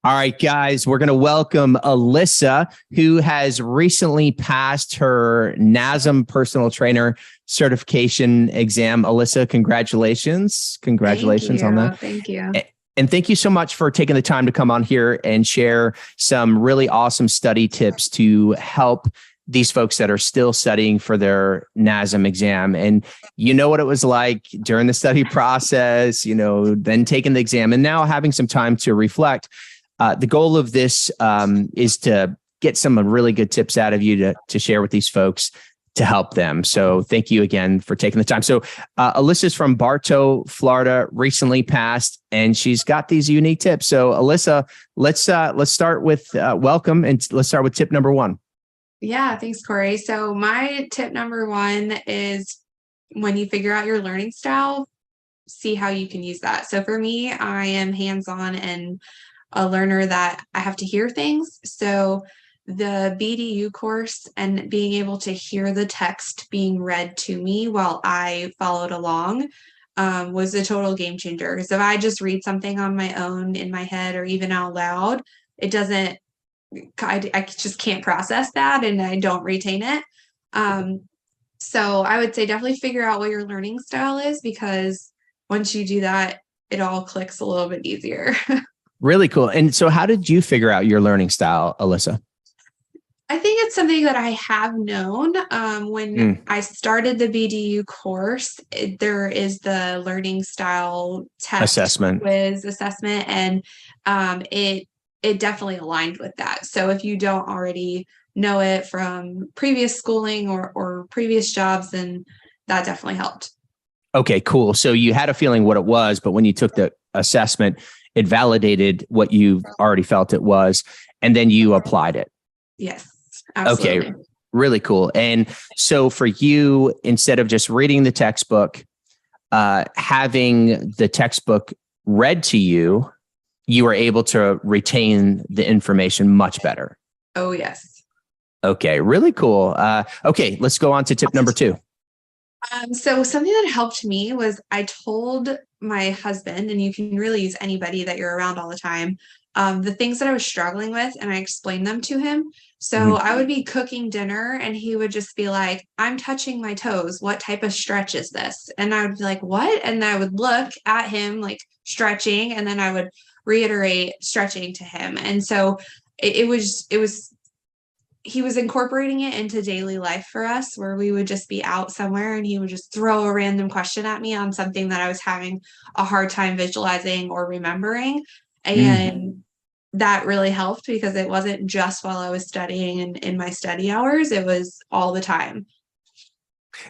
All right, guys, we're going to welcome Alyssa, who has recently passed her NASM personal trainer certification exam. Alyssa, congratulations. Congratulations on that. Thank you. And thank you so much for taking the time to come on here and share some really awesome study tips to help these folks that are still studying for their NASM exam. And you know what it was like during the study process, then taking the exam and now having some time to reflect. The goal of this is to get some really good tips out of you to share with these folks to help them. So thank you again for taking the time. So Alyssa's from Bartow, Florida, recently passed, and she's got these unique tips. So Alyssa, let's start with welcome, and let's start with tip number one. Yeah, thanks, Corey. So my tip number one is when you figure out your learning style, see how you can use that. So for me, I am hands-on and a learner that I have to hear things. So the BDU course and being able to hear the text being read to me while I followed along was a total game changer. Because if I just read something on my own in my head or even out loud, it doesn't, I just can't process that and I don't retain it. So I would say definitely figure out what your learning style is, because once you do that, it all clicks a little bit easier. Really cool. And so how did you figure out your learning style, Alyssa? I think it's something that I have known. When I started the BDU course, there is the learning style test assessment, and it definitely aligned with that. So if you don't already know it from previous schooling or previous jobs, then that definitely helped. Okay, cool. So you had a feeling what it was, but when you took the assessment, it validated what you already felt it was, and then you applied it. Yes, absolutely. Okay, really cool. And so for you, instead of just reading the textbook, having the textbook read to you, you were able to retain the information much better. Oh, yes. Okay, really cool. Okay, let's go on to tip number two. So something that helped me was I told my husband, and you can really use anybody that you're around all the time, the things that I was struggling with, and I explained them to him. So I would be cooking dinner and he would just be like, I'm touching my toes. What type of stretch is this? And I would be like, what? And I would look at him like stretching, and then I would reiterate stretching to him. And so it was he was incorporating it into daily life for us, where we would just be out somewhere and he would just throw a random question at me on something that I was having a hard time visualizing or remembering. And that really helped, because it wasn't just while I was studying and in my study hours, it was all the time.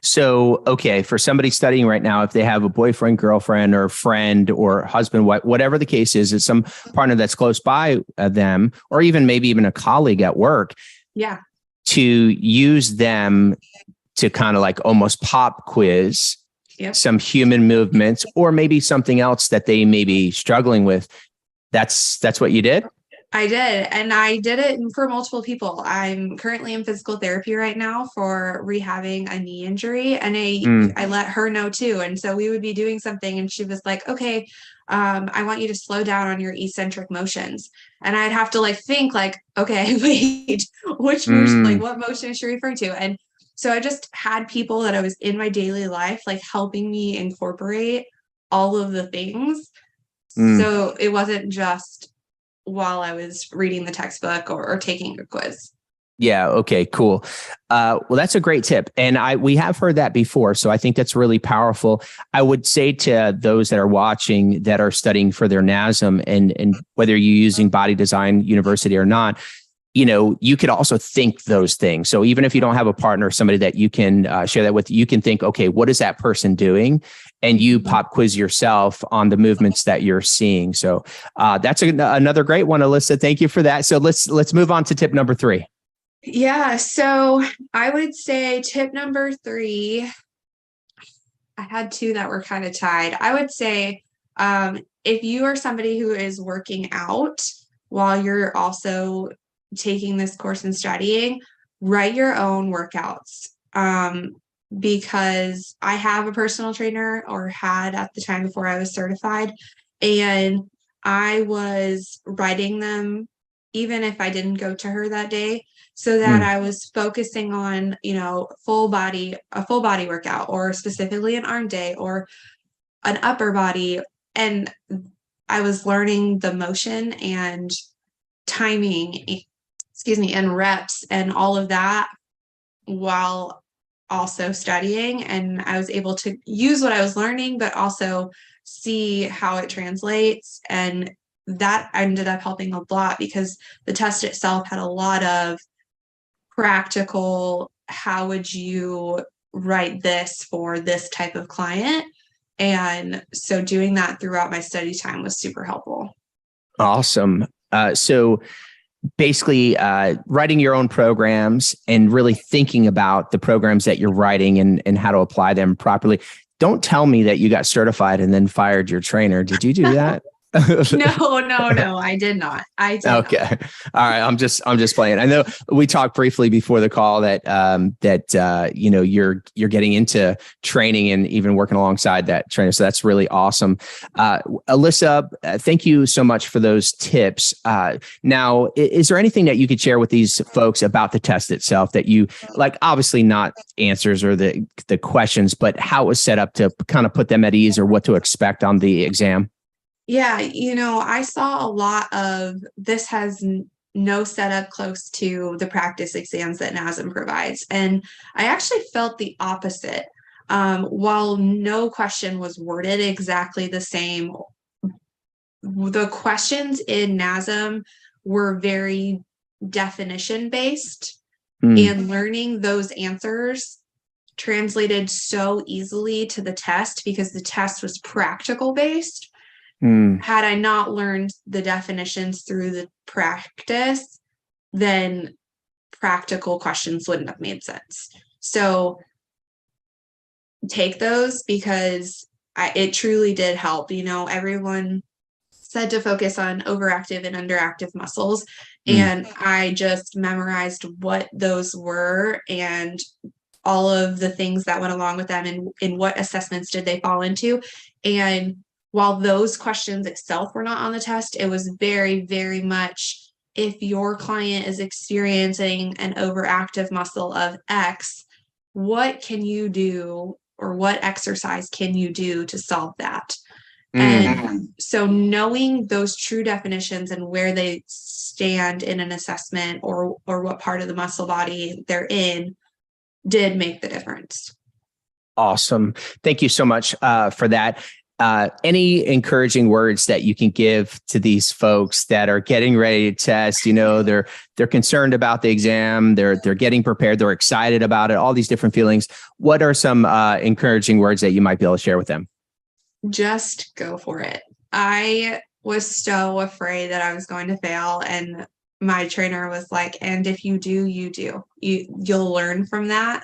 So, okay, for somebody studying right now, if they have a boyfriend, girlfriend, or friend, or husband, whatever the case is, some partner that's close by them, or maybe even a colleague at work, yeah, to use them to kind of like almost pop quiz some human movements, or maybe something else that they may be struggling with. That's what you did? I did. And I did it for multiple people. I'm currently in physical therapy right now for rehabbing a knee injury. And I let her know too. And so we would be doing something and she was like, okay, I want you to slow down on your eccentric motions. And I'd have to think okay, wait, which motion, what motion is she referring to? And so I just had people that I was in my daily life, helping me incorporate all of the things. So it wasn't just while I was reading the textbook or taking a quiz. Yeah. Okay, cool. Well, that's a great tip. And we have heard that before. So I think that's really powerful. I would say to those that are watching that are studying for their NASM, and whether you're using Body Design University or not, you could also think those things. So even if you don't have a partner, somebody that you can share that with, you can think, okay, what is that person doing? And you pop quiz yourself on the movements that you're seeing. So that's another great one, Alyssa. Thank you for that. So let's move on to tip number three. Yeah. So I would say tip number three, I had two that were kind of tied. I would say if you are somebody who is working out while you're also taking this course and studying, write your own workouts. Because I have a personal trainer, or had at the time before I was certified, and I was writing them even if I didn't go to her that day, so that Mm, I was focusing on, a full body workout, or specifically an arm day or an upper body. And I was learning the motion and timing, and reps and all of that while also studying. And I was able to use what I was learning, but also see how it translates. And that ended up helping a lot, because the test itself had a lot of practical, how would you write this for this type of client? And so doing that throughout my study time was super helpful. awesome. So basically writing your own programs and really thinking about the programs that you're writing and how to apply them properly. Don't tell me that you got certified and then fired your trainer. Did you do that? No, I did not. Okay. All right. I'm just playing. I know we talked briefly before the call that you're getting into training and even working alongside that trainer. So that's really awesome. Alyssa, thank you so much for those tips. Now, is there anything that you could share with these folks about the test itself that you like? Obviously not answers or the questions, but how it was set up to kind of put them at ease, or what to expect on the exam? Yeah, I saw a lot of this has no setup close to the practice exams that NASM provides. And I actually felt the opposite. While no question was worded exactly the same, the questions in NASM were very definition based, and learning those answers translated so easily to the test because the test was practical based. Had I not learned the definitions through the practice, then practical questions wouldn't have made sense. So take those, because it truly did help. Everyone said to focus on overactive and underactive muscles. And I just memorized what those were and all of the things that went along with them, and in what assessments did they fall into. And while those questions itself were not on the test, it was very, very much, if your client is experiencing an overactive muscle of X, what can you do, or what exercise can you do to solve that? And so knowing those true definitions and where they stand in an assessment, or what part of the muscle body they're in, did make the difference. Awesome. Thank you so much for that. Any encouraging words that you can give to these folks that are getting ready to test? They're concerned about the exam. They're getting prepared. They're excited about it. All these different feelings. What are some encouraging words that you might be able to share with them? Just go for it. I was so afraid that I was going to fail, and my trainer was like, "And if you do, you'll learn from that."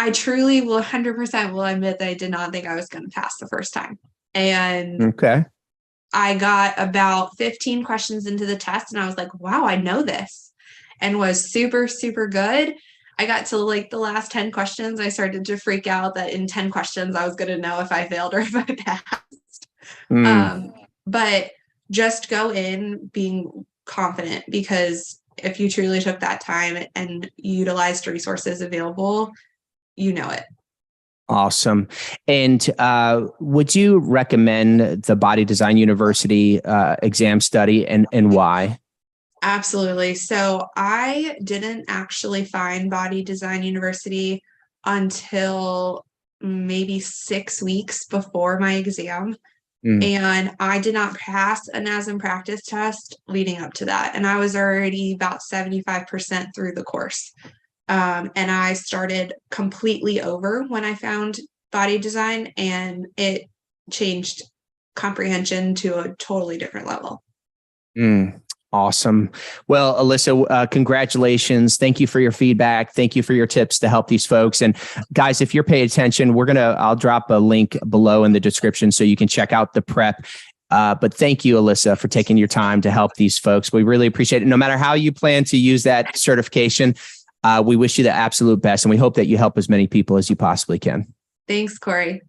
I truly will 100% will admit that I did not think I was going to pass the first time. And okay, I got about 15 questions into the test and I was like, wow, I know this, and was super, super good. I got to like the last 10 questions. I started to freak out that in 10 questions, I was going to know if I failed or if I passed. But just go in being confident, because if you truly took that time and utilized resources available, you know it. Awesome. And would you recommend the Body Design University exam study, and why? Absolutely. So I didn't actually find Body Design University until maybe 6 weeks before my exam. And I did not pass a NASM practice test leading up to that. And I was already about 75% through the course. And I started completely over when I found Body Design, and it changed comprehension to a totally different level. Awesome. Well, Alyssa, congratulations. Thank you for your feedback. Thank you for your tips to help these folks. And guys, if you're paying attention, I'll drop a link below in the description so you can check out the prep. But thank you, Alyssa, for taking your time to help these folks. We really appreciate it. No matter how you plan to use that certification, we wish you the absolute best, and we hope that you help as many people as you possibly can. Thanks, Corey.